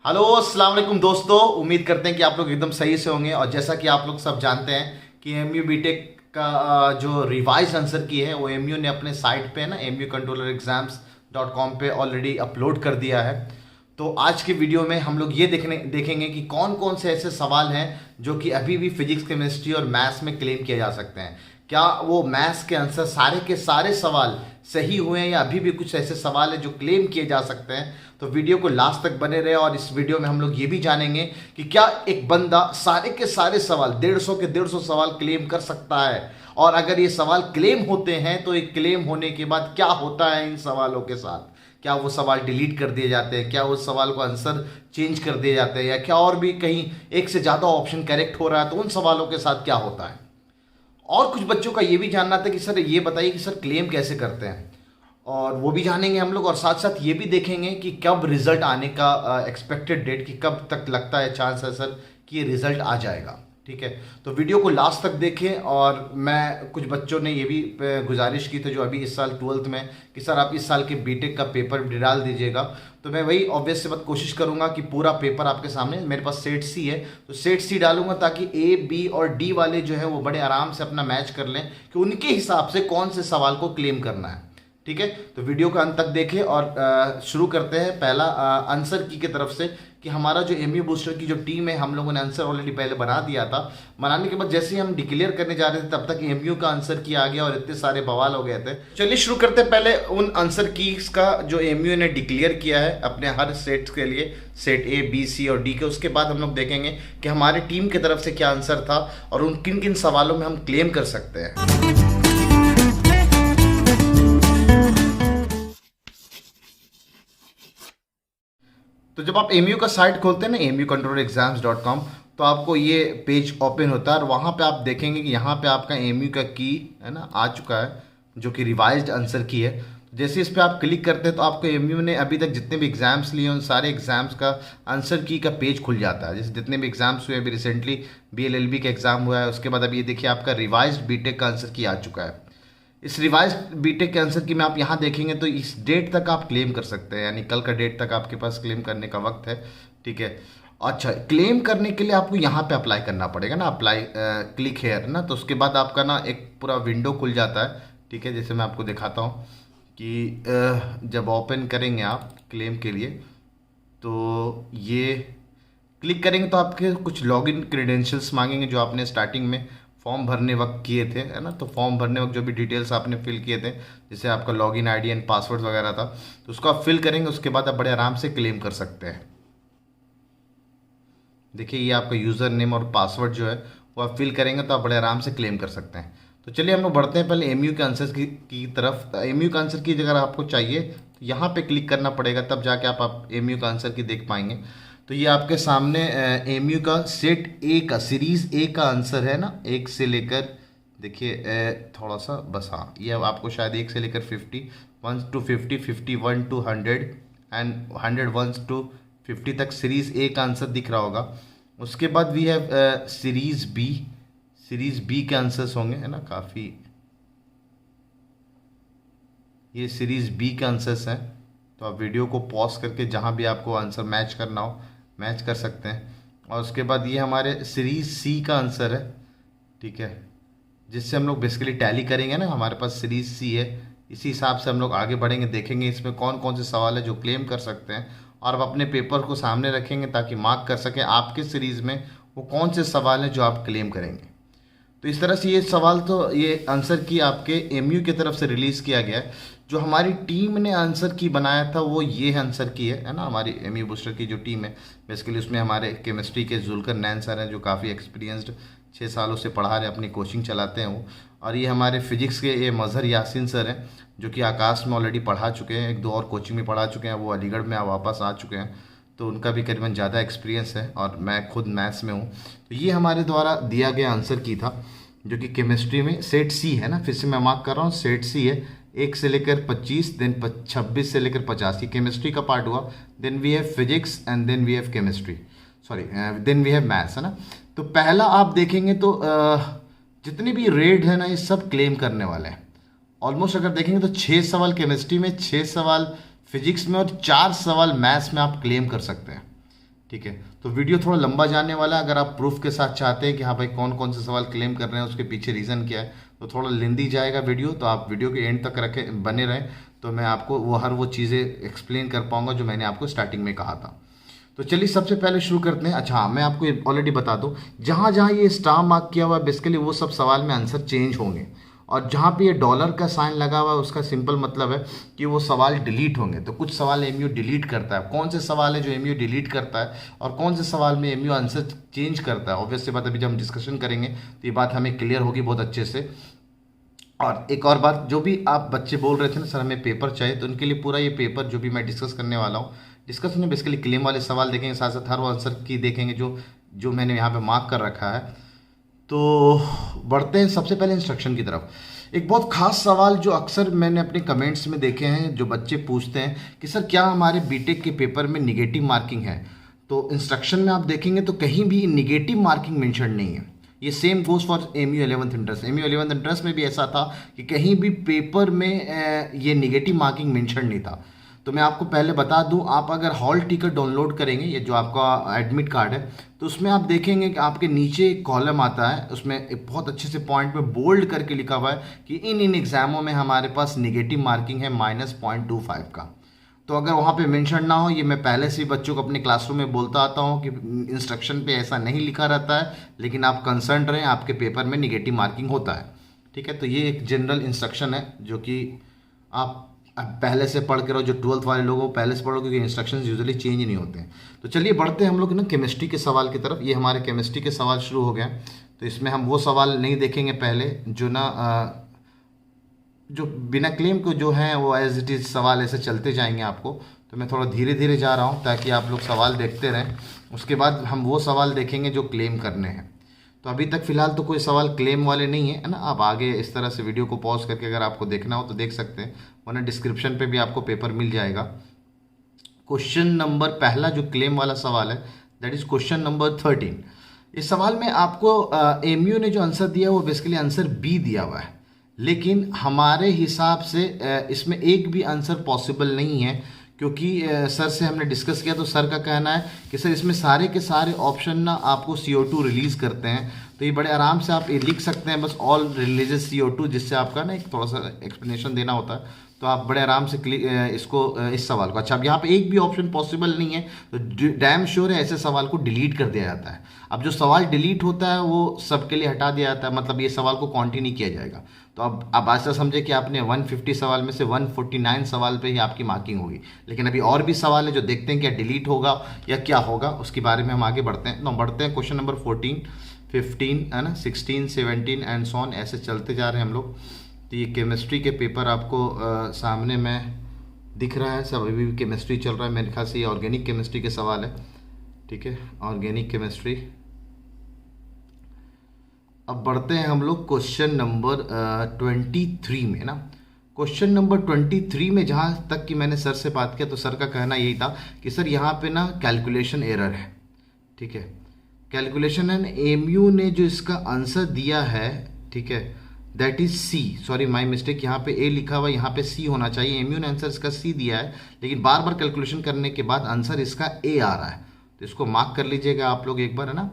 Hello अस्सलाम वालेकुम दोस्तों। उम्मीद करते हैं कि आप लोग एकदम सही से होंगे। और जैसा कि आप लोग सब जानते हैं कि एमयू बीटेक का जो रिवाइज आंसर की है वो एमयू ने अपने साइट पे ना MU Controller Exams.com पे ऑलरेडी अपलोड कर दिया है। तो आज के वीडियो में हम लोग ये देखेंगे कि कौन कौन से ऐसे सवाल हैं जो कि अभी भी फिजिक्स, केमिस्ट्री और मैथ्स में क्लेम किए जा सकते हैं। क्या वो मैथ्स के आंसर सारे के सारे सवाल सही हुए हैं या अभी भी कुछ ऐसे सवाल हैं जो क्लेम किए जा सकते हैं। तो वीडियो को लास्ट तक बने रहे। और इस वीडियो में हम लोग ये भी जानेंगे कि क्या एक बंदा सारे के सारे सवाल 150 के 150 सवाल क्लेम कर सकता है, और अगर ये सवाल क्लेम होते हैं तो एक क्लेम होने के बाद क्या होता है इन सवालों के साथ। क्या वो सवाल डिलीट कर दिए जाते हैं, क्या उस सवाल को आंसर चेंज कर दिए जाते हैं, या क्या और भी कहीं एक से ज़्यादा ऑप्शन करेक्ट हो रहा है तो उन सवालों के साथ क्या होता है। और कुछ बच्चों का ये भी जानना था कि सर ये बताइए कि सर क्लेम कैसे करते हैं, और वो भी जानेंगे हम लोग। और साथ साथ ये भी देखेंगे कि कब रिजल्ट आने का एक्सपेक्टेड डेट, कि कब तक लगता है चांस है सर कि ये रिजल्ट आ जाएगा। ठीक है, तो वीडियो को लास्ट तक देखें। और मैं कुछ बच्चों ने ये भी गुजारिश की थी जो अभी इस साल 12th में, कि सर आप इस साल के बीटेक का पेपर भी डाल दीजिएगा। तो मैं वही ऑब्वियस से बात कोशिश करूंगा कि पूरा पेपर आपके सामने, मेरे पास सेट सी है तो सेट सी डालूंगा ताकि ए, बी और डी वाले जो है वो बड़े आराम से अपना मैच कर लें कि उनके हिसाब से कौन से सवाल को क्लेम करना है। ठीक है, तो वीडियो का अंत तक देखें। और शुरू करते हैं पहला आंसर की तरफ से, कि हमारा जो एमयू बूस्टर की जो टीम है, हम लोगों ने आंसर ऑलरेडी पहले बना दिया था। बनाने के बाद जैसे ही हम डिक्लेयर करने जा रहे थे तब तक एमयू का आंसर की आ गया और इतने सारे बवाल हो गए थे। चलिए शुरू करते हैं पहले उन आंसर कीज का जो एमयू ने डिक्लेयर किया है अपने हर सेट के लिए, सेट ए, बी, सी और डी के। उसके बाद हम लोग देखेंगे कि हमारी टीम की तरफ से क्या आंसर था और उन किन किन सवालों में हम क्लेम कर सकते हैं। तो जब आप एमयू का साइट खोलते हैं ना, MU Controller Exams.com, तो आपको ये पेज ओपन होता है और वहाँ पे आप देखेंगे कि यहाँ पे आपका एमयू का की है ना आ चुका है, जो कि रिवाइज्ड आंसर की है। जैसे इस पर आप क्लिक करते हैं तो आपको एमयू ने अभी तक जितने भी एग्जाम्स लिए हैं उन सारे एग्जाम्स का आंसर की का पेज खुल जाता है। जैसे जितने भी एग्जाम्स हुए, अभी रिसेंटली BLLB का एग्जाम हुआ है, उसके बाद अभी ये देखिए आपका रिवाइज्ड बीटेक का आंसर की आ चुका है। इस रिवाइज बीटेक के आंसर की में आप यहाँ देखेंगे तो इस डेट तक आप क्लेम कर सकते हैं, यानी कल का डेट तक आपके पास क्लेम करने का वक्त है। ठीक है, अच्छा क्लेम करने के लिए आपको यहाँ पे अप्लाई करना पड़ेगा ना, अप्लाई क्लिक हेयर ना। तो उसके बाद आपका ना एक पूरा विंडो खुल जाता है। ठीक है, जैसे मैं आपको दिखाता हूँ कि जब ओपन करेंगे आप क्लेम के लिए तो ये क्लिक करेंगे तो आपके कुछ लॉगिन क्रेडेंशियल्स मांगेंगे जो आपने स्टार्टिंग में फॉर्म भरने वक्त किए थे, है ना। तो फॉर्म भरने वक्त जो भी डिटेल्स आपने फिल किए थे, जैसे आपका लॉगिन आईडी एंड पासवर्ड वगैरह था, तो उसको आप फिल करेंगे। उसके बाद आप बड़े आराम से क्लेम कर सकते हैं। देखिए ये आपका यूज़र नेम और पासवर्ड जो है वो आप फिल करेंगे तो आप बड़े आराम से क्लेम कर सकते हैं। तो चलिए हम लोग बढ़ते हैं पहले एमयू के आंसर की तरफ। एमयू का आंसर की अगर आपको चाहिए तो यहाँ पे क्लिक करना पड़ेगा, तब जाके आप एमयू का आंसर की देख पाएंगे। तो ये आपके सामने एमयू का सेट ए का, सीरीज़ ए का आंसर है ना, 1 से लेकर, देखिए थोड़ा सा बस, हाँ ये आपको शायद 1 से लेकर 50, 1 to 50, 51 to 100 एंड 101 to 50 तक सीरीज़ ए का आंसर दिख रहा होगा। उसके बाद we have series B. Series B के आंसर्स होंगे, है ना, काफ़ी। ये सीरीज़ बी के आंसर्स हैं। तो आप वीडियो को पॉज करके जहाँ भी आपको आंसर मैच करना हो मैच कर सकते हैं। और उसके बाद ये हमारे सीरीज़ सी का आंसर है। ठीक है, जिससे हम लोग बेसिकली टैली करेंगे ना, हमारे पास सीरीज़ सी है, इसी हिसाब से हम लोग आगे बढ़ेंगे, देखेंगे इसमें कौन कौन से सवाल है जो क्लेम कर सकते हैं। और आप अपने पेपर को सामने रखेंगे ताकि मार्क कर सकें आपके सीरीज़ में वो कौन से सवाल हैं जो आप क्लेम करेंगे। तो इस तरह से ये सवाल, तो ये आंसर की आपके एमयू की तरफ से रिलीज़ किया गया है। जो हमारी टीम ने आंसर की बनाया था वो ये आंसर की है ना, हमारी एमयू बूस्टर की जो टीम है बेसिकली, उसमें हमारे केमिस्ट्री के जुल्कर नैन सर हैं जो काफ़ी एक्सपीरियंस्ड, 6 सालों से पढ़ा रहे, अपनी कोचिंग चलाते हैं वो। और ये हमारे फिजिक्स के ये मजहर यासीन सर हैं जो कि आकाश में ऑलरेडी पढ़ा चुके हैं, 1-2 और कोचिंग में पढ़ा चुके हैं, वो अलीगढ़ में वापस आ चुके हैं। तो उनका भी करीबन ज़्यादा एक्सपीरियंस है और मैं खुद मैथ्स में हूँ। तो ये हमारे द्वारा दिया गया आंसर की था जो कि केमिस्ट्री में सेट सी है ना, फिर से मैं मार्क कर रहा हूँ, सेट सी है, 1 से लेकर 25, देन 26 से लेकर 50, ये केमिस्ट्री का पार्ट हुआ। Then we have physics and then we have chemistry, sorry then we have maths, है ना। तो पहला आप देखेंगे तो जितने भी रेड है ना ये सब क्लेम करने वाले हैं ऑलमोस्ट। अगर देखेंगे तो 6 सवाल केमिस्ट्री में, 6 सवाल फिजिक्स में और 4 सवाल मैथ्स में आप क्लेम कर सकते हैं। ठीक है। तो वीडियो थोड़ा लंबा जाने वाला है। अगर आप प्रूफ के साथ चाहते हैं कि हाँ भाई कौन कौन से सवाल क्लेम कर रहे हैं, उसके पीछे रीज़न क्या है, तो थोड़ा लेंदी जाएगा वीडियो, तो आप वीडियो के एंड तक रखें, बने रहें, तो मैं आपको वो चीज़ें एक्सप्लेन कर पाऊंगा जो मैंने आपको स्टार्टिंग में कहा था। तो चलिए सबसे पहले शुरू करते हैं। अच्छा हाँ, मैं आपको ऑलरेडी बता दूं, जहाँ जहाँ ये स्टार मार्क किया हुआ है बेसिकली वो सब सवाल में आंसर चेंज होंगे, और जहाँ पे ये डॉलर का साइन लगा हुआ है उसका सिंपल मतलब है कि वो सवाल डिलीट होंगे। तो कुछ सवाल एमयू डिलीट करता है। कौन से सवाल है जो एमयू डिलीट करता है और कौन से सवाल में एमयू आंसर चेंज करता है, ऑब्वियसली बात अभी जब हम डिस्कशन करेंगे तो ये बात हमें क्लियर होगी बहुत अच्छे से। और एक और बात, जो भी आप बच्चे बोल रहे थे ना सर हमें पेपर चाहिए, तो उनके लिए पूरा ये पेपर जो भी मैं डिस्कस करने वाला हूँ, डिस्कस में बेसिकली क्लेम वाले सवाल देखेंगे, साथ साथ हर वो आंसर की देखेंगे जो जो मैंने यहाँ पे मार्क कर रखा है। तो बढ़ते हैं सबसे पहले इंस्ट्रक्शन की तरफ। एक बहुत खास सवाल जो अक्सर मैंने अपने कमेंट्स में देखे हैं, जो बच्चे पूछते हैं कि सर क्या हमारे बीटेक के पेपर में निगेटिव मार्किंग है। तो इंस्ट्रक्शन में आप देखेंगे तो कहीं भी निगेटिव मार्किंग मेंशन नहीं है। ये same goes for MU 11th entrance. MU 11th entrance में भी ऐसा था कि कहीं भी पेपर में ये निगेटिव मार्किंग मेंशन नहीं था। तो मैं आपको पहले बता दूं, आप अगर हॉल टिकट डाउनलोड करेंगे, ये जो आपका एडमिट कार्ड है, तो उसमें आप देखेंगे कि आपके नीचे एक कॉलम आता है, उसमें एक बहुत अच्छे से पॉइंट में बोल्ड करके लिखा हुआ है कि इन इन एग्जामों में हमारे पास निगेटिव मार्किंग है -0.25 का। तो अगर वहाँ पे मेंशन ना हो, ये मैं पहले से ही बच्चों को अपने क्लासरूम में बोलता आता हूँ कि इंस्ट्रक्शन पे ऐसा नहीं लिखा रहता है, लेकिन आप कंसर्न रहें, आपके पेपर में निगेटिव मार्किंग होता है। ठीक है, तो ये एक जनरल इंस्ट्रक्शन है जो कि आप पहले से पढ़ के रहो। जो 12th वाले लोग हो पहले से पढ़ो, क्योंकि इंस्ट्रक्शंस यूजुअली चेंज नहीं होते हैं। तो चलिए बढ़ते हैं हम लोग ना केमिस्ट्री के सवाल की तरफ। ये हमारे केमिस्ट्री के सवाल शुरू हो गए। तो इसमें हम वो सवाल नहीं देखेंगे पहले जो ना जो बिना क्लेम को जो है वो एज इट इज़ सवाल ऐसे चलते जाएंगे आपको। तो मैं थोड़ा धीरे धीरे जा रहा हूँ ताकि आप लोग सवाल देखते रहें। उसके बाद हम वो सवाल देखेंगे जो क्लेम करने हैं। तो अभी तक फ़िलहाल तो कोई सवाल क्लेम वाले नहीं है ना। आप आगे इस तरह से वीडियो को पॉज करके अगर आपको देखना हो तो देख सकते हैं, वरना डिस्क्रिप्शन पे भी आपको पेपर मिल जाएगा। क्वेश्चन नंबर पहला जो क्लेम वाला सवाल है, दैट इज़ क्वेश्चन नंबर 13। इस सवाल में आपको एमयू ने जो आंसर दिया है वो बेसिकली आंसर बी दिया हुआ है, लेकिन हमारे हिसाब से इसमें एक भी आंसर पॉसिबल नहीं है, क्योंकि सर से हमने डिस्कस किया तो सर का कहना है कि सर इसमें सारे के सारे ऑप्शन ना आपको CO2 रिलीज़ करते हैं। तो ये बड़े आराम से आप ये लिख सकते हैं, बस ऑल रिलीजेस CO2, जिससे आपका ना एक थोड़ा सा एक्सप्लेनेशन देना होता है। तो आप बड़े आराम से इसको इस सवाल को, अच्छा अब यहाँ पे एक भी ऑप्शन पॉसिबल नहीं है तो डैम श्योर है ऐसे सवाल को डिलीट कर दिया जाता है। अब जो सवाल डिलीट होता है वो सबके लिए हटा दिया जाता है, मतलब ये सवाल को काउंट नहीं किया जाएगा। तो अब आप ऐसा समझे कि आपने 150 सवाल में से 149 सवाल पे ही आपकी मार्किंग होगी। लेकिन अभी और भी सवाल है जो देखते हैं क्या डिलीट होगा या क्या होगा, उसके बारे में हम आगे बढ़ते हैं। बढ़ते हैं क्वेश्चन नंबर 14, 15 है ना, 16, 17 एंड सो ऑन, ऐसे चलते जा रहे हैं हम लोग। तो ये केमिस्ट्री के पेपर आपको सामने में दिख रहा है, सब अभी भी केमिस्ट्री चल रहा है। मेरे ख्याल से ये ऑर्गेनिक केमिस्ट्री के सवाल है। ठीक है, ऑर्गेनिक केमिस्ट्री। अब बढ़ते हैं हम लोग क्वेश्चन नंबर 23 में ना। क्वेश्चन नंबर 23 में जहाँ तक कि मैंने सर से बात किया तो सर का कहना यही था कि सर यहाँ पे ना कैलकुलेशन एरर है। ठीक है, कैलकुलेशन एंड एमयू ने जो इसका आंसर दिया है, ठीक है, that is C, sorry my mistake, यहाँ पे ए लिखा हुआ है, यहाँ पे सी होना चाहिए। एमयू ने आंसर इसका सी दिया है, लेकिन बार बार कैलकुलेशन करने के बाद आंसर इसका ए आ रहा है। तो इसको मार्क कर लीजिएगा आप लोग एक बार, है ना।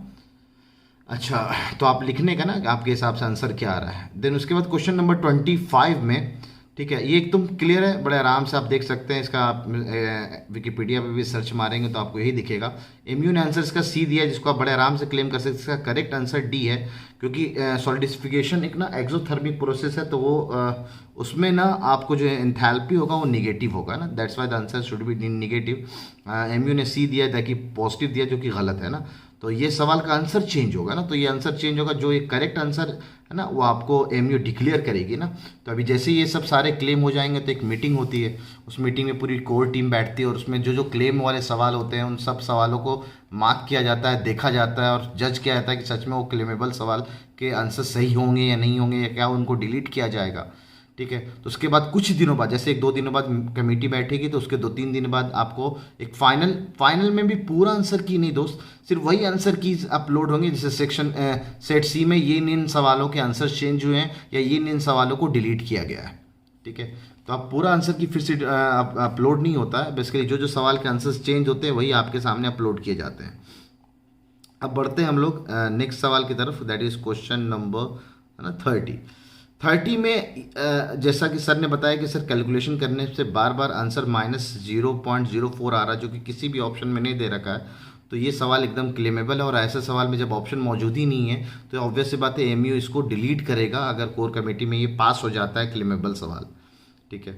अच्छा, तो आप लिखने का ना आपके हिसाब से आंसर क्या आ रहा है। देन उसके बाद क्वेश्चन नंबर 25 में, ठीक है, ये एकदम क्लियर है, बड़े आराम से आप देख सकते हैं। इसका आप विकिपीडिया पे भी सर्च मारेंगे तो आपको यही दिखेगा। एमयू ने आंसर इसका सी दिया है, जिसको आप बड़े आराम से क्लेम कर सकते हैं। इसका करेक्ट आंसर डी है, क्योंकि सॉलिडिफिकेशन एक ना एक्सोथर्मिक प्रोसेस है, तो वो उसमें ना आपको जो एंथैल्पी होगा वो निगेटिव होगा ना, that's why the answer should be negative. MU ने सी दिया ताकि पॉजिटिव दिया, जो कि गलत है ना। तो ये सवाल का आंसर चेंज होगा ना, तो ये आंसर चेंज होगा, जो एक करेक्ट आंसर है ना वो आपको एमयू डिक्लेयर करेगी ना। तो अभी जैसे ये सब सारे क्लेम हो जाएंगे तो एक मीटिंग होती है, उस मीटिंग में पूरी कोर टीम बैठती है और उसमें जो जो क्लेम वाले सवाल होते हैं उन सब सवालों को मार्क किया जाता है, देखा जाता है और जज किया जाता है कि सच में वो क्लेमेबल सवाल के आंसर सही होंगे या नहीं होंगे, या क्या उनको डिलीट किया जाएगा। ठीक है, तो उसके बाद कुछ दिनों बाद, जैसे 1-2 दिनों बाद कमेटी बैठेगी, तो उसके 2-3 दिन बाद आपको एक फाइनल में भी पूरा आंसर की नहीं दोस्त, सिर्फ वही आंसर की अपलोड होंगे। जैसे सेक्शन सेट सी में ये इन सवालों के आंसर चेंज हुए हैं या ये इन सवालों को डिलीट किया गया है। ठीक है, तो आप पूरा आंसर की फिर से अपलोड नहीं होता है, बेसिकली जो जो सवाल के आंसर्स चेंज होते हैं वही आपके सामने अपलोड किए जाते हैं। अब बढ़ते हैं हम लोग नेक्स्ट सवाल की तरफ, दैट इज क्वेश्चन नंबर है ना 30 में जैसा कि सर ने बताया कि सर कैलकुलेशन करने से बार बार आंसर -0.04 आ रहा है, जो कि किसी भी ऑप्शन में नहीं दे रखा है। तो ये सवाल एकदम क्लेमेबल है, और ऐसे सवाल में जब ऑप्शन मौजूद ही नहीं है तो ऑब्वियस सी बात है एमयू इसको डिलीट करेगा अगर कोर कमेटी में ये पास हो जाता है क्लेमेबल सवाल। ठीक है,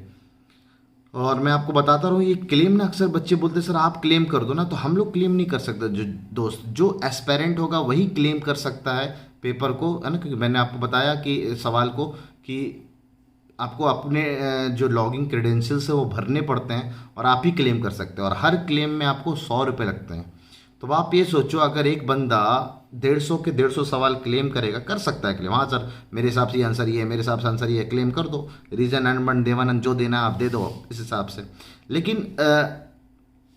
और मैं आपको बताता रहूँ ये क्लेम ना, अक्सर बच्चे बोलते हैं सर आप क्लेम कर दो ना, तो हम लोग क्लेम नहीं कर सकते। जो दोस्त जो एस्पेरेंट होगा वही क्लेम कर सकता है पेपर को, है ना, क्योंकि मैंने आपको बताया कि सवाल को कि आपको अपने जो लॉगिंग क्रेडेंशियल्स है वो भरने पड़ते हैं और आप ही क्लेम कर सकते हैं, और हर क्लेम में आपको 100 रुपये लगते हैं। तो आप ये सोचो अगर एक बंदा 150 के 150 सवाल क्लेम करेगा, कर सकता है क्लेम, हाँ सर मेरे हिसाब से ये आंसर ये है, मेरे हिसाब से आंसर ये है, क्लेम कर दो, रीजन एंड देवानंद जो देना आप दे दो इस हिसाब से। लेकिन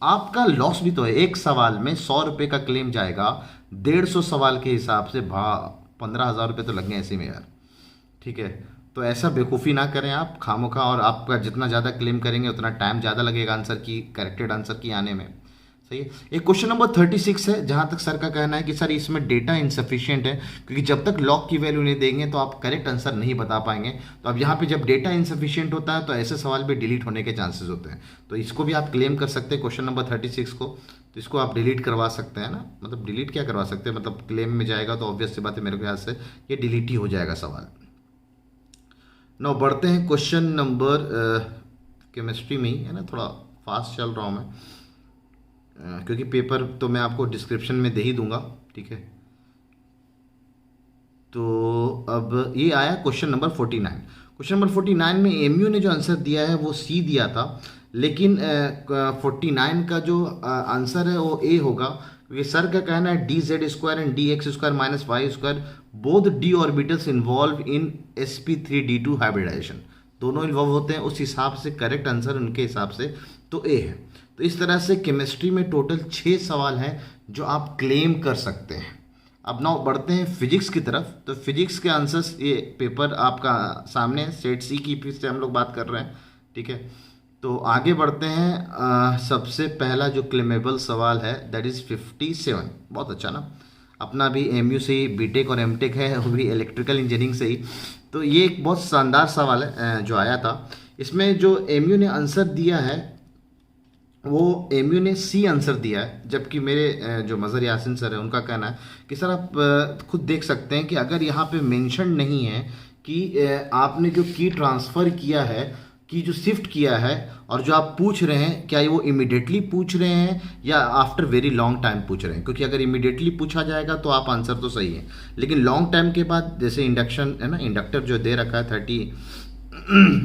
आपका लॉस भी तो है, एक सवाल में 100 रुपये का क्लेम जाएगा, 150 सवाल के हिसाब से 15,000 रुपये तो लग गए ऐसे में यार। ठीक है, तो ऐसा बेवकूफ़ी ना करें आप खामोखा, और आपका जितना ज़्यादा क्लेम करेंगे उतना टाइम ज़्यादा लगेगा आंसर की, करेक्टेड आंसर की आने में। सही है। एक क्वेश्चन नंबर 36 है, जहां तक सर का कहना है कि सर इसमें डेटा इनसफिशिएंट है, क्योंकि जब तक लॉग की वैल्यू नहीं देंगे तो आप करेक्ट आंसर नहीं बता पाएंगे। तो अब यहाँ पे जब डेटा इनसफिशिएंट होता है तो ऐसे सवाल भी डिलीट होने के चांसेस होते हैं, तो इसको भी आप क्लेम कर सकते हैं क्वेश्चन नंबर 36 को। तो इसको आप डिलीट करवा सकते हैं ना, मतलब डिलीट क्या करवा सकते हैं, मतलब क्लेम में जाएगा तो ऑब्वियस सी बात है मेरे ख्याल से ये डिलीट ही हो जाएगा सवाल। नो बढ़ते हैं क्वेश्चन नंबर केमिस्ट्री में ही, है ना, थोड़ा फास्ट चल रहा हूँ मैं क्योंकि पेपर तो मैं आपको डिस्क्रिप्शन में दे ही दूंगा। ठीक है, तो अब ये आया क्वेश्चन नंबर 49। क्वेश्चन नंबर 49 में एमयू ने जो आंसर दिया है वो सी दिया था, लेकिन 49 का जो आंसर है वो ए होगा, क्योंकि सर का कहना है dz² and dx² - y² both d orbitals involve in sp3d2 hybridization, दोनों इन्वॉल्व होते हैं, उस हिसाब से करेक्ट आंसर उनके हिसाब से तो ए है। तो इस तरह से केमिस्ट्री में टोटल 6 सवाल हैं जो आप क्लेम कर सकते हैं। अब नाउ बढ़ते हैं फिजिक्स की तरफ। तो फिजिक्स के आंसर्स ये पेपर आपका सामने है, सेट सी की फिर से हम लोग बात कर रहे हैं। ठीक है, तो आगे बढ़ते हैं। सबसे पहला जो क्लेमेबल सवाल है दैट इज़ 57। बहुत अच्छा ना, अपना भी एमयू से ही बीटेक और एमटेक है, वो भी इलेक्ट्रिकल इंजीनियरिंग से ही। तो ये एक बहुत शानदार सवाल है जो आया था। इसमें जो एमयू ने आंसर दिया है वो एमयू ने सी आंसर दिया है, जबकि मेरे जो मज़हर यासिन सर है उनका कहना है कि सर आप खुद देख सकते हैं कि अगर यहाँ पे मेंशन नहीं है कि आपने जो की ट्रांसफ़र किया है, की जो शिफ्ट किया है, और जो आप पूछ रहे हैं क्या वो इमीडिएटली पूछ रहे हैं या आफ्टर वेरी लॉन्ग टाइम पूछ रहे हैं, क्योंकि अगर इमीडिएटली पूछा जाएगा तो आप आंसर तो सही है, लेकिन लॉन्ग टाइम के बाद जैसे इंडक्शन है ना, इंडक्टर जो दे रखा है 30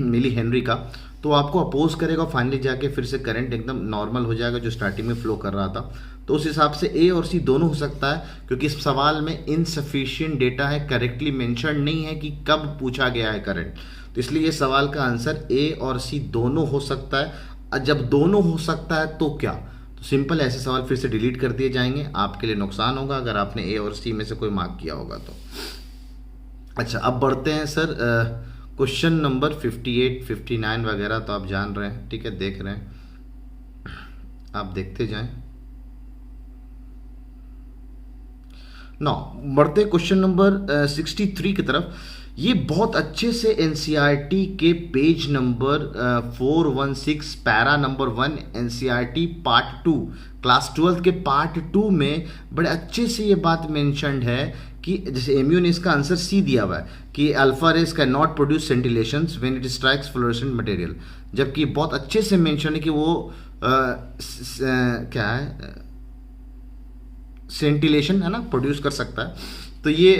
मिली हेनरी का, तो आपको अपोज करेगा, फाइनली जाके फिर से करंट एकदम नॉर्मल हो जाएगा जो स्टार्टिंग में फ्लो कर रहा था। तो उस हिसाब से ए और सी दोनों हो सकता है, क्योंकि इस सवाल में इनसफिशिएंट डेटा है, करेक्टली मेंशन नहीं है कि कब पूछा गया है करंट, तो इसलिए ये सवाल का आंसर ए और सी दोनों हो सकता है। जब दोनों हो सकता है तो क्या, तो सिंपल ऐसे सवाल फिर से डिलीट कर दिए जाएंगे, आपके लिए नुकसान होगा अगर आपने ए और सी में से कोई मार्क किया होगा तो। अच्छा, अब बढ़ते हैं सर क्वेश्चन नंबर 58, 59 वगैरह तो आप जान रहे हैं। ठीक है, देख रहे हैं, आप देखते जाएं। नौ बढ़ते क्वेश्चन नंबर 63 की तरफ। ये बहुत अच्छे से एनसीईआरटी के page number 416 para number 1 NCERT part 2 class 12 के पार्ट 2 में बड़े अच्छे से ये बात मेंशन्ड है कि जैसे एमयू ने इसका आंसर सी दिया हुआ है कि alpha rays can not produce scintillations when it strikes fluorescent material, जबकि बहुत अच्छे से मेंशन है कि वो क्या है, सेंटिलेशन है ना, प्रोड्यूस कर सकता है। तो ये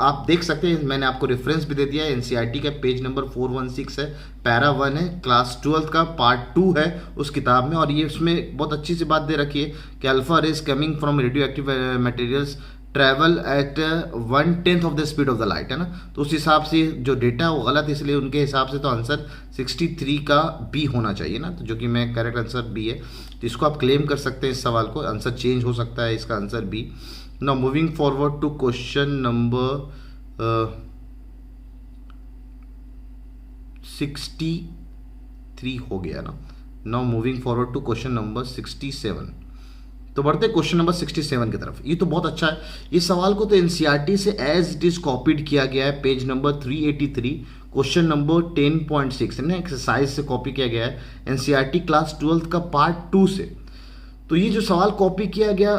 आप देख सकते हैं, मैंने आपको रेफरेंस भी दे दिया है, एनसीईआरटी का पेज नंबर 416 है, पैरा 1 है, क्लास 12 का पार्ट 2 है उस किताब में, और ये उसमें बहुत अच्छी सी बात दे रखी है कि alpha rays coming from radio active materials travel at 1/10 of the speed of the light, है ना। तो उस हिसाब से जो डेटा है वो गलत है, इसलिए उनके हिसाब से तो आंसर 63 का बी होना चाहिए ना, तो जो कि मैं करेक्ट आंसर बी है। तो इसको आप क्लेम कर सकते हैं, इस सवाल को आंसर चेंज हो सकता है, इसका answer B. Now moving forward to question number 60 53 हो गया ना। Now moving forward to question number 67। तो बढ़ते क्वेश्चन नंबर 67 की तरफ। ये तो बहुत अच्छा है। ये सवाल को तो एनसीईआरटी से एज इट इज कॉपीड किया गया है, पेज नंबर 383, क्वेश्चन नंबर 10.6 है ना, एक्सरसाइज से कॉपी किया गया है एनसीईआरटी क्लास 12 का पार्ट 2 से। तो ये जो सवाल कॉपी किया गया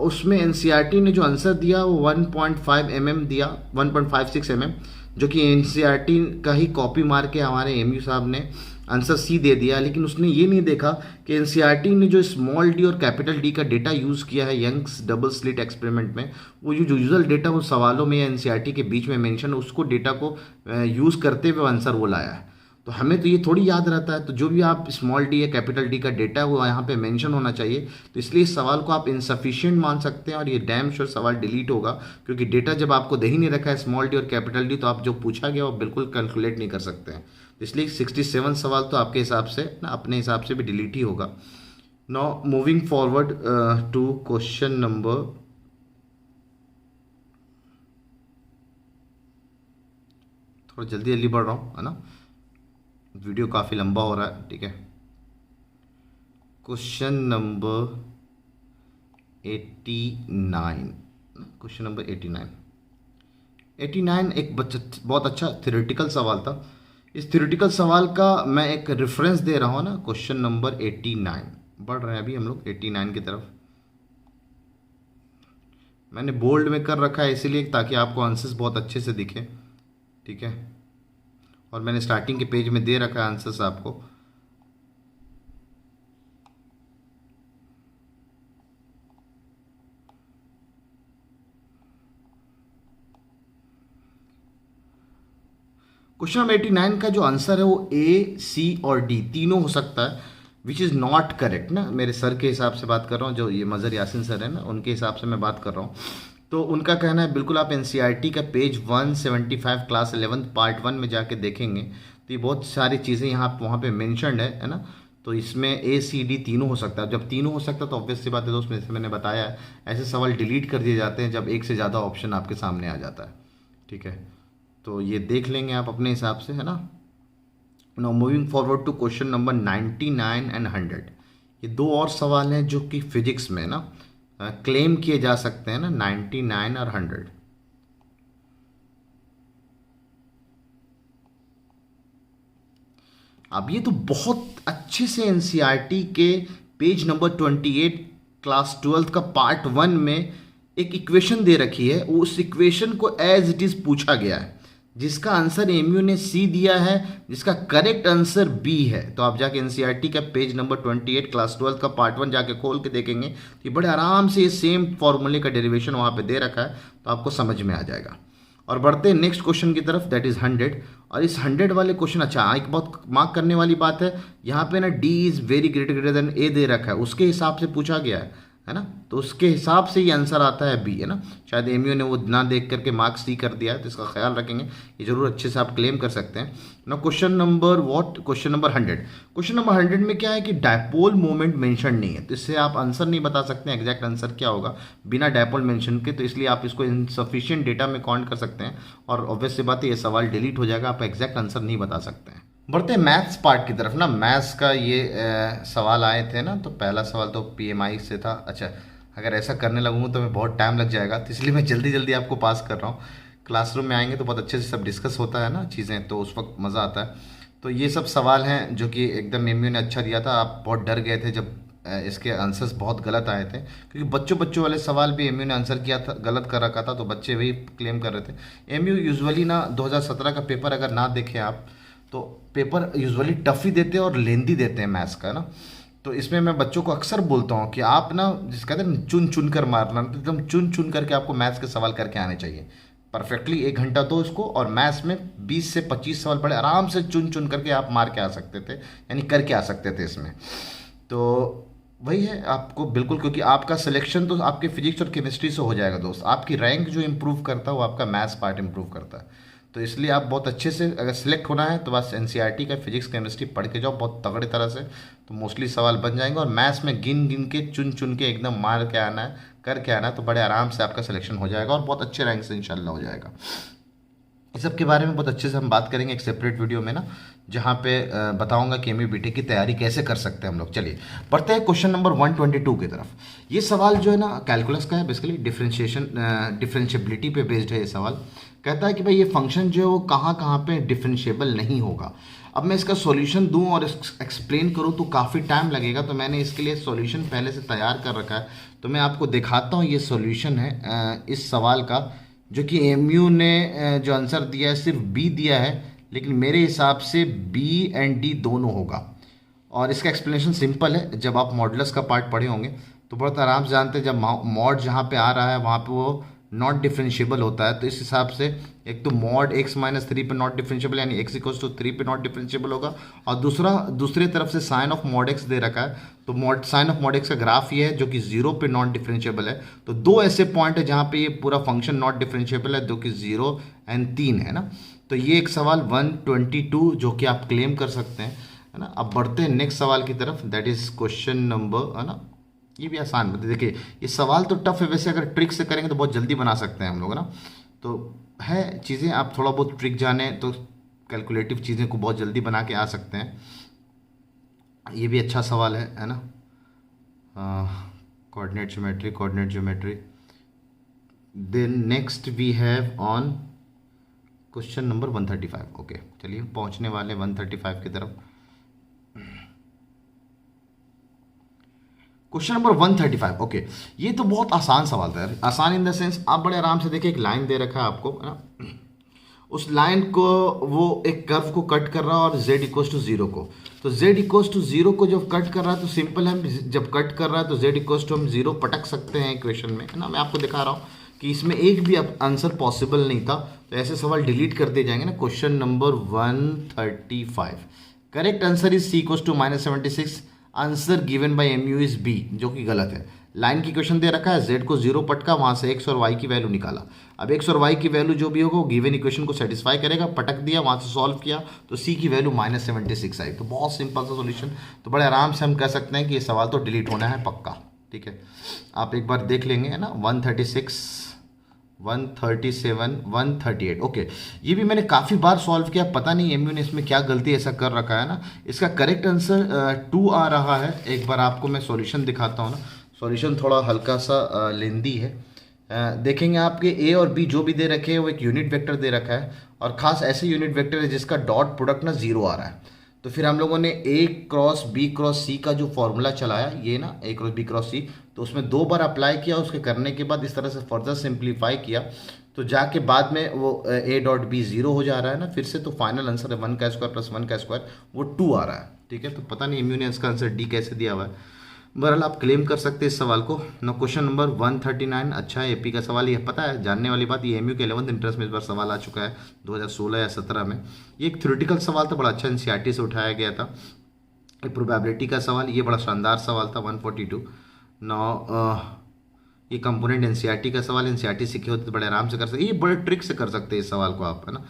उसमें एनसीईआरटी ने जो आंसर दिया वो 1.5 mm दिया, 1.56 mm, जो कि एनसीईआरटी का ही कॉपी मार के हमारे एमयू साहब ने आंसर सी दे दिया। लेकिन उसने ये नहीं देखा कि एनसीईआरटी ने जो स्मॉल डी और कैपिटल डी का डेटा यूज़ किया है यंग्स डबल स्लिट एक्सपेरिमेंट में, वो जो यूजुअल डेटा वो सवालों में या एनसीईआरटी के बीच में मेंशन उसको डेटा को यूज़ करते हुए आंसर वो लाया है। तो हमें तो ये थोड़ी याद रहता है। तो जो भी आप स्मॉल डी या कैपिटल डी का डेटा है वो यहाँ पे मेंशन होना चाहिए। तो इसलिए इस सवाल को आप इनसफिशिएंट मान सकते हैं और ये डैम श्योर सवाल डिलीट होगा, क्योंकि डेटा जब आपको दे ही नहीं रखा है स्मॉल डी और कैपिटल डी, तो आप जो पूछा गया वो बिल्कुल कैलकुलेट नहीं कर सकते हैं। तो इसलिए 67 सवाल तो आपके हिसाब से ना, अपने हिसाब से भी डिलीट ही होगा। Now moving forward to question number, थोड़ा जल्दी जल्दी बढ़ रहा हूँ है ना, वीडियो काफ़ी लंबा हो रहा है, ठीक है। क्वेश्चन नंबर 89, क्वेश्चन नंबर 89 एक बहुत अच्छा थ्योरेटिकल सवाल था। इस थ्योरेटिकल सवाल का मैं एक रेफरेंस दे रहा हूँ ना, क्वेश्चन नंबर 89। बढ़ रहे हैं अभी हम लोग 89 की तरफ। मैंने बोल्ड में कर रखा है इसीलिए ताकि आपको आंसर्स बहुत अच्छे से दिखे, ठीक है। और मैंने स्टार्टिंग के पेज में दे रखा है आंसर्स आपको। क्वेश्चन नंबर 89 का जो आंसर है वो ए, सी और डी तीनों हो सकता है, विच इज़ नॉट करेक्ट ना। मेरे सर के हिसाब से बात कर रहा हूँ, जो ये मज़हर यासिन सर है ना, उनके हिसाब से मैं बात कर रहा हूँ। तो उनका कहना है बिल्कुल आप एनसीईआरटी का पेज 175 क्लास 11 पार्ट 1 में जाके देखेंगे तो ये बहुत सारी चीज़ें यहाँ वहाँ पे मेंशन्ड है ना। तो इसमें ए, सी, डी तीनों हो सकता है। जब तीनों हो सकता है तो ऑब्वियस सी बात है दोस्त, जैसे मैंने बताया है ऐसे सवाल डिलीट कर दिए जाते हैं जब एक से ज़्यादा ऑप्शन आपके सामने आ जाता है, ठीक है। तो ये देख लेंगे आप अपने हिसाब से है ना। Now moving forward to question number 99 and 100। ये दो और सवाल हैं जो कि फिजिक्स में ना क्लेम किए जा सकते हैं ना, 99 और 100। अब ये तो बहुत अच्छे से एनसीईआरटी के पेज नंबर 28 क्लास 12 का पार्ट 1 में एक इक्वेशन दे रखी है, उस इक्वेशन को एज इट इज पूछा गया है, जिसका आंसर एमयू ने सी दिया है, जिसका करेक्ट आंसर बी है। तो आप जाके एनसीईआरटी का पेज नंबर 28 क्लास 12 का पार्ट 1 जाके खोल के देखेंगे तो ये बड़े आराम से ये सेम फॉर्मूले का डेरिवेशन वहाँ पे दे रखा है, तो आपको समझ में आ जाएगा। और बढ़ते हैं नेक्स्ट क्वेश्चन की तरफ, दैट इज 100। और इस 100 वाले क्वेश्चन, अच्छा एक बहुत मार्क करने वाली बात है, यहाँ पे ना D is very greater than A दे रखा है, उसके हिसाब से पूछा गया है ना। तो उसके हिसाब से ये आंसर आता है बी, है ना। शायद एमयू ने वो ना देख करके मार्क्स सी कर दिया है, तो इसका ख्याल रखेंगे, ये जरूर अच्छे से आप क्लेम कर सकते हैं ना। Question number 100। क्वेश्चन नंबर 100 में क्या है कि डायपोल मोमेंट मेंशन नहीं है, तो इससे आप आंसर नहीं बता सकते हैं एग्जैक्ट आंसर क्या होगा बिना डायपोल मेंशन के। तो इसलिए आप इसको इनसफिशिएंट डेटा में काउंट कर सकते हैं और ऑब्वियस सी बात है ये सवाल डिलीट हो जाएगा, आप एग्जैक्ट आंसर नहीं बता सकते हैं। बढ़ते हैं मैथ्स पार्ट की तरफ ना। मैथ्स का ये सवाल आए थे ना, तो पहला सवाल तो पीएमआई से था। अच्छा अगर ऐसा करने लगूंगा तो मैं बहुत टाइम लग जाएगा, तो इसलिए मैं जल्दी जल्दी आपको पास कर रहा हूँ। क्लासरूम में आएंगे तो बहुत अच्छे से सब डिस्कस होता है ना चीज़ें, तो उस वक्त मज़ा आता है। तो ये सब सवाल हैं जो कि एकदम एमयू ने अच्छा दिया था। आप बहुत डर गए थे जब इसके आंसर्स बहुत गलत आए थे, क्योंकि बच्चों वाले सवाल भी एमयू ने आंसर किया था, गलत कर रखा था, तो बच्चे वही क्लेम कर रहे थे। एमयू यूजुअली ना 2017 का पेपर अगर ना देखें आप तो पेपर यूजुअली टफ ही देते हैं और लेंदी देते हैं मैथ्स का ना। तो इसमें मैं बच्चों को अक्सर बोलता हूँ कि आप ना जिस कहते हैं चुन चुन कर मारना, तो एकदम चुन चुन करके आपको मैथ्स के सवाल करके आने चाहिए। परफेक्टली 1 घंटा दो इसको, और मैथ्स में 20 से 25 सवाल बड़े आराम से चुन चुन करके आप मार के आ सकते थे, यानी करके आ सकते थे इसमें। तो वही है आपको बिल्कुल, क्योंकि आपका सिलेक्शन तो आपके फिजिक्स और केमिस्ट्री से हो जाएगा दोस्त। आपकी रैंक जो इम्प्रूव करता है वो आपका मैथ्स पार्ट इम्प्रूव करता है। तो इसलिए आप बहुत अच्छे से अगर सिलेक्ट होना है तो बस एनसीईआरटी का फिजिक्स केमिस्ट्री पढ़ के जाओ बहुत तगड़े तरह से, तो मोस्टली सवाल बन जाएंगे। और मैथ्स में गिन गिन के चुन चुन के एकदम मार के आना है, करके आना है, तो बड़े आराम से आपका सिलेक्शन हो जाएगा और बहुत अच्छे रैंक से इंशाल्लाह हो जाएगा। इस सब के बारे में बहुत अच्छे से हम बात करेंगे एक सेपरेट वीडियो में ना, जहाँ पे बताऊंगा कि एमयू बीटेक की तैयारी कैसे कर सकते हैं हम लोग। चलिए बढ़ते हैं क्वेश्चन नंबर 122 की तरफ। ये सवाल जो है ना कैलकुलस का है, बेसिकली डिफरेंशिएबिलिटी पे बेस्ड है ये सवाल। कहता है कि भाई ये फंक्शन जो है वो कहाँ कहाँ पे डिफरेंशिएबल नहीं होगा। अब मैं इसका सॉल्यूशन दूं और एक्सप्लेन करूं तो काफ़ी टाइम लगेगा, तो मैंने इसके लिए सॉल्यूशन पहले से तैयार कर रखा है। तो मैं आपको दिखाता हूं, ये सॉल्यूशन है इस सवाल का, जो कि एमयू ने जो आंसर दिया है सिर्फ बी दिया है, लेकिन मेरे हिसाब से बी एंड डी दोनों होगा। और इसका एक्सप्लेनेशन सिंपल है, जब आप मॉडुलस का पार्ट पढ़े होंगे तो बहुत आराम से जानते हैं, जब मॉड जहाँ पे आ रहा है वहाँ पे वो नॉट डिफरेंशिएबल होता है। तो इस हिसाब से एक तो मॉड x माइनस 3 पे नॉट डिफरेंशिएबल यानी x इक्वल्स टू 3 पे नॉट डिफरेंशिएबल होगा, और दूसरे तरफ से साइन ऑफ मॉड x दे रखा है, तो mod sine of mod x का ग्राफ ये है जो कि 0 पे नॉट डिफरेंशिएबल है। तो दो ऐसे पॉइंट है जहाँ पे ये पूरा फंक्शन नॉट डिफरेंशिएबल है, जो कि 0 एंड 3 है ना। तो ये एक सवाल 122 जो कि आप क्लेम कर सकते हैं, है ना। अब बढ़ते हैं नेक्स्ट सवाल की तरफ, दैट इज क्वेश्चन नंबर, है ना। ये भी आसान है, देखिए ये सवाल तो टफ है वैसे, अगर ट्रिक से करेंगे तो बहुत जल्दी बना सकते हैं हम लोग, है ना। तो है चीज़ें, आप थोड़ा बहुत ट्रिक जाने तो कैलकुलेटिव चीज़ें को बहुत जल्दी बना के आ सकते हैं। ये भी अच्छा सवाल है ना। Coordinate geometry then next we have on question number 135। Okay चलिए पहुंचने वाले 135 की तरफ। Question number 135। ओके ये तो बहुत आसान सवाल था यार, आसान इन द सेंस आप बड़े आराम से देखिए, एक लाइन दे रखा है आपको, है ना। उस लाइन को वो एक कर्व को कट कर रहा है और z इक्वल्स टू 0 को, तो z इक्वल्स टू 0 को जब कट कर रहा है तो सिंपल है, जब कट कर रहा है तो z इक्वल्स टू हम 0 पटक सकते हैं इक्वेशन में, है ना। मैं आपको दिखा रहा हूँ कि इसमें एक भी आंसर पॉसिबल नहीं था, तो ऐसे सवाल डिलीट कर दिए जाएंगे ना। Question number 135, correct answer is c equals to -76, answer given by MU is B, जो कि गलत है। लाइन की क्वेश्चन दे रखा है, z को 0 पटका, वहां से x और y की वैल्यू निकाला। अब x और y की वैल्यू जो भी होगा वो गिवन इक्वेशन को सेटिस्फाई करेगा, पटक दिया, वहां से सॉल्व किया तो c की वैल्यू -76 आई। तो बहुत सिंपल सा सॉल्यूशन, तो बड़े आराम से हम कह सकते हैं कि ये सवाल तो डिलीट होना है पक्का, ठीक है। आप एक बार देख लेंगे, है ना। 136, 137, 138। ओके ये भी मैंने काफ़ी बार सॉल्व किया, पता नहीं एमयू ने इसमें क्या गलती ऐसा कर रखा है ना। इसका करेक्ट आंसर 2 आ रहा है। एक बार आपको मैं सॉल्यूशन दिखाता हूँ ना, सॉल्यूशन थोड़ा हल्का सा लेंदी है। देखेंगे आपके ए और बी जो भी दे रखे हैं वो एक यूनिट वेक्टर दे रखा है, और खास ऐसे यूनिट वेक्टर है जिसका डॉट प्रोडक्ट ना 0 आ रहा है। तो फिर हम लोगों ने ए क्रॉस बी क्रॉस सी का जो फॉर्मूला चलाया, ये ना ए क्रॉस बी क्रॉस सी, तो उसमें 2 बार अप्लाई किया, उसके करने के बाद इस तरह से फर्दर सिंप्लीफाई किया, तो जाके बाद में वो ए डॉट बी 0 हो जा रहा है ना फिर से। तो फाइनल आंसर है 1 का स्क्वायर प्लस 1 का स्क्वायर, वो 2 आ रहा है, ठीक है। तो पता नहीं एमयू ने इसका आंसर डी कैसे दिया हुआ है। बहरहाल आप क्लेम कर सकते हैं इस सवाल को ना। क्वेश्चन नंबर 139, अच्छा है एपी का सवाल, ये पता है जानने वाली बात, ये एमयू के 11th इंटरेस्ट में इस बार सवाल आ चुका है 2016 या 17 में। ये एक थ्योरेटिकल सवाल था, बड़ा अच्छा एनसीईआरटी से उठाया गया था। एक प्रोबेबिलिटी का सवाल, ये बड़ा शानदार सवाल था 142। ये कंपोनेंट एनसीईआरटी का सवाल, एनसीईआरटी सीखे होते तो बड़े आराम से कर सकते, ये बड़े ट्रिक से कर सकते हैं इस सवाल को आप, है ना।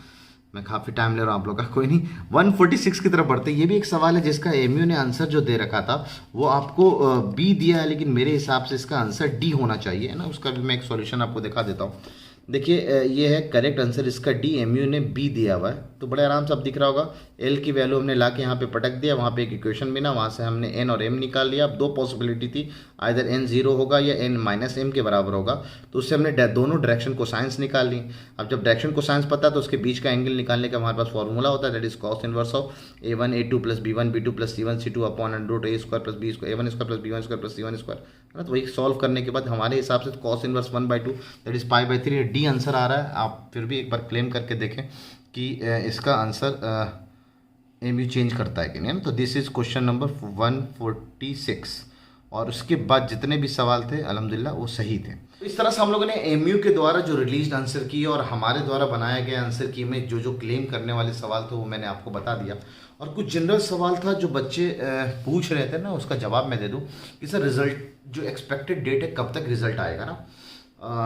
मैं काफ़ी टाइम ले रहा हूँ आप लोग का, कोई नहीं। 146 की तरफ बढ़ते, ये भी एक सवाल है जिसका एमयू ने आंसर जो दे रखा था वो आपको बी दिया है, लेकिन मेरे हिसाब से इसका आंसर डी होना चाहिए, है ना। उसका भी मैं एक सॉल्यूशन आपको दिखा देता हूँ। देखिए ये है करेक्ट आंसर इसका डी, एमयू ने बी दिया हुआ है, तो बड़े आराम से अब दिख रहा होगा। एल की वैल्यू हमने ला के यहाँ पे पटक दिया, वहाँ पे एक इक्वेशन भी ना, वहाँ से हमने एन और एम निकाल लिया। अब 2 पॉसिबिलिटी थी, आइदर एन 0 होगा या एन माइनस एम के बराबर होगा, तो उससे हमने दोनों डायरेक्शन को साइंस निकाल ली। अब जब डायरेक्शन को साइंस पता है तो उसके बीच का एंगल निकालने का हमारे पास फॉर्मूला होता है, that is cos inverse of a1 a2 plus b1 b2 plus c1 c2 upon under root a square plus b square a1 square plus b1 square plus c1 square, है ना। तो वही solve करने के बाद हमारे हिसाब से cos inverse 1/2 that is π/3 D answer आ रहा है। आप फिर भी एक बार क्लेम करके देखें कि इसका आंसर एमयू चेंज करता है कि नहीं, तो दिस इज क्वेश्चन नंबर 146, और उसके बाद जितने भी सवाल थे अल्हम्दुलिल्लाह वो सही थे। तो इस तरह से हम लोगों ने एमयू के द्वारा जो रिलीज्ड आंसर की और हमारे द्वारा बनाया गया आंसर की में जो जो क्लेम करने वाले सवाल थे वो मैंने आपको बता दिया, और कुछ जनरल सवाल था जो बच्चे पूछ रहे थे ना, उसका जवाब मैं दे दूँ कि सर रिजल्ट जो एक्सपेक्टेड डेट है कब तक रिजल्ट आएगा ना।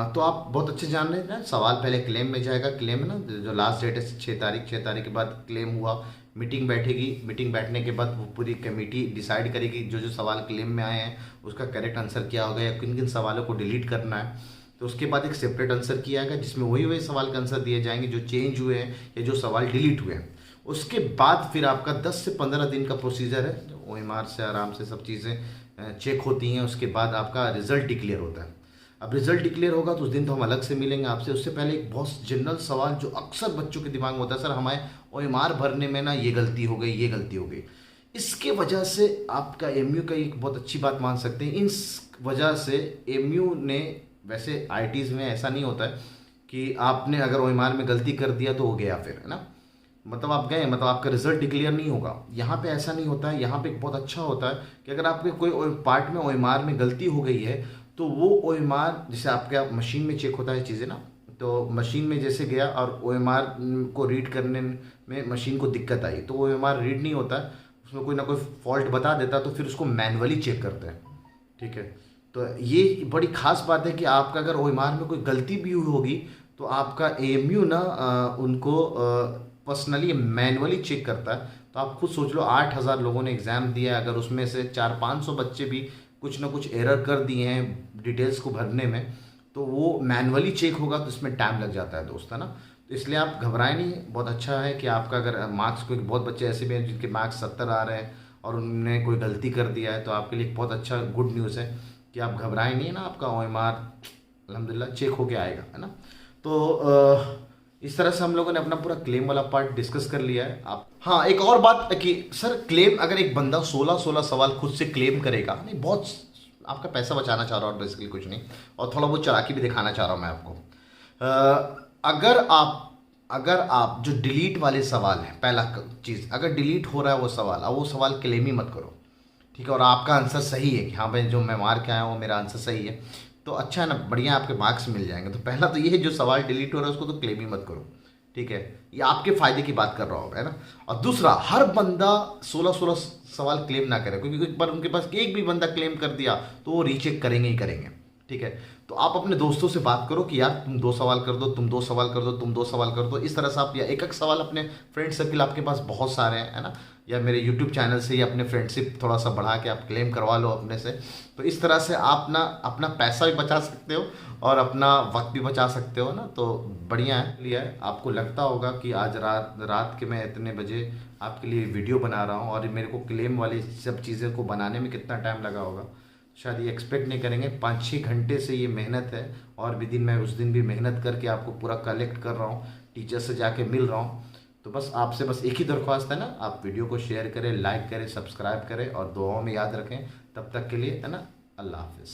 तो आप बहुत अच्छे जान रहे हैं ना, सवाल पहले क्लेम में जाएगा, क्लेम है ना, जो लास्ट डेट है 6 तारीख, 6 तारीख के बाद क्लेम हुआ, मीटिंग बैठेगी, मीटिंग बैठने के बाद वो पूरी कमेटी डिसाइड करेगी जो जो सवाल क्लेम में आए हैं उसका करेक्ट आंसर क्या होगा या किन किन सवालों को डिलीट करना है। तो उसके बाद एक सेपरेट आंसर किया जाएगा जिसमें वही सवाल के आंसर दिए जाएंगे जो चेंज हुए हैं या जो सवाल डिलीट हुए हैं। उसके बाद फिर आपका 10 से 15 दिन का प्रोसीजर है, जो OMR से आराम से सब चीज़ें चेक होती हैं। उसके बाद आपका रिजल्ट डिक्लेयर होता है। अब रिजल्ट डिक्लेयर होगा तो उस दिन तो हम अलग से मिलेंगे आपसे। उससे पहले एक बहुत जनरल सवाल जो अक्सर बच्चों के दिमाग में होता है, सर हमारे OMR भरने में ना ये गलती हो गई, ये गलती हो गई। इसके वजह से आपका MU का एक बहुत अच्छी बात मान सकते हैं। इस वजह से MU ने, वैसे IITs में ऐसा नहीं होता है कि आपने अगर OMR में गलती कर दिया तो हो गया फिर, है ना, मतलब आप गए, मतलब आपका रिजल्ट डिक्लेयर नहीं होगा। यहाँ पे ऐसा नहीं होता है। यहाँ पे एक बहुत अच्छा होता है कि अगर आपके कोई पार्ट में OMR में गलती हो गई है तो वो OMR, जैसे आपका मशीन में चेक होता है चीज़ें ना, तो मशीन में जैसे गया और OMR को रीड करने में मशीन को दिक्कत आई तो OMR रीड नहीं होता है, उसमें कोई ना कोई फॉल्ट बता देता है, तो फिर उसको मैनुअली चेक करते हैं। ठीक है, तो ये बड़ी खास बात है कि आपका अगर OMR में कोई गलती भी हुई होगी तो आपका AMU ना उनको पर्सनली मैनुअली चेक करता है। तो आप खुद सोच लो, 8,000 लोगों ने एग्ज़ाम दिया है, अगर उसमें से 400-500 बच्चे भी कुछ ना कुछ एरर कर दिए हैं डिटेल्स को भरने में, तो वो मैनुअली चेक होगा, तो इसमें टाइम लग जाता है दोस्त, है ना। तो इसलिए आप घबराएं नहीं। बहुत अच्छा है कि आपका अगर मार्क्स, कोई बहुत बच्चे ऐसे भी हैं जिनके मार्क्स 70 आ रहे हैं और उन्होंने कोई गलती कर दिया है, तो आपके लिए एक बहुत अच्छा गुड न्यूज़ है कि आप घबराएं नहीं, है ना। आपका OMR अल्हम्दुलिल्लाह चेक होके आएगा, है ना। तो इस तरह से हम लोगों ने अपना पूरा क्लेम वाला पार्ट डिस्कस कर लिया है। आप, हाँ, एक और बात कि सर क्लेम, अगर एक बंदा 16 सवाल खुद से क्लेम करेगा, नहीं बहुत आपका पैसा बचाना चाह रहा हूँ, और बेसिकली कुछ नहीं, और थोड़ा बहुत चालाकी भी दिखाना चाह रहा हूँ मैं आपको। अगर आप जो डिलीट वाले सवाल हैं, पहला चीज़, अगर डिलीट हो रहा है वो सवाल, अब वो सवाल क्लेम ही मत करो, ठीक है, और आपका आंसर सही है कि हाँ भाई जो मैं मार के आया हूँ मेरा आंसर सही है, तो अच्छा है ना, बढ़िया, आपके मार्क्स मिल जाएंगे। तो पहला तो ये है, जो सवाल डिलीट हो रहा है उसको तो क्लेम ही मत करो, ठीक है, ये आपके फ़ायदे की बात कर रहा हूँ, है ना। और दूसरा, हर बंदा 16 सवाल क्लेम ना करे, क्योंकि एक बार उनके पास एक भी बंदा क्लेम कर दिया तो वो रीचेक करेंगे ही करेंगे, ठीक है। तो आप अपने दोस्तों से बात करो कि यार तुम 2 सवाल कर दो, तुम 2 सवाल कर दो, तुम 2 सवाल कर दो। इस तरह से आप, या एक सवाल, अपने फ्रेंड सर्किल आपके पास बहुत सारे हैं, है ना, या मेरे यूट्यूब चैनल से या अपने फ्रेंडशिप थोड़ा सा बढ़ा के आप क्लेम करवा लो अपने से। तो इस तरह से आप ना अपना पैसा भी बचा सकते हो और अपना वक्त भी बचा सकते हो ना, तो बढ़िया है। लिया है, आपको लगता होगा कि आज रात के मैं इतने बजे आपके लिए वीडियो बना रहा हूँ और मेरे को क्लेम वाली सब चीज़ें को बनाने में कितना टाइम लगा होगा, शायद ये एक्सपेक्ट नहीं करेंगे। 5-6 घंटे से ये मेहनत है, और भी दिन मैं उस दिन भी मेहनत करके आपको पूरा कलेक्ट कर रहा हूँ, टीचर से जाके मिल रहा हूँ। तो बस आपसे बस एक ही दरख्वास्त है ना, आप वीडियो को शेयर करें, लाइक करें, सब्सक्राइब करें और दुआओं में याद रखें। तब तक के लिए, है ना, अल्लाह हाफिज़।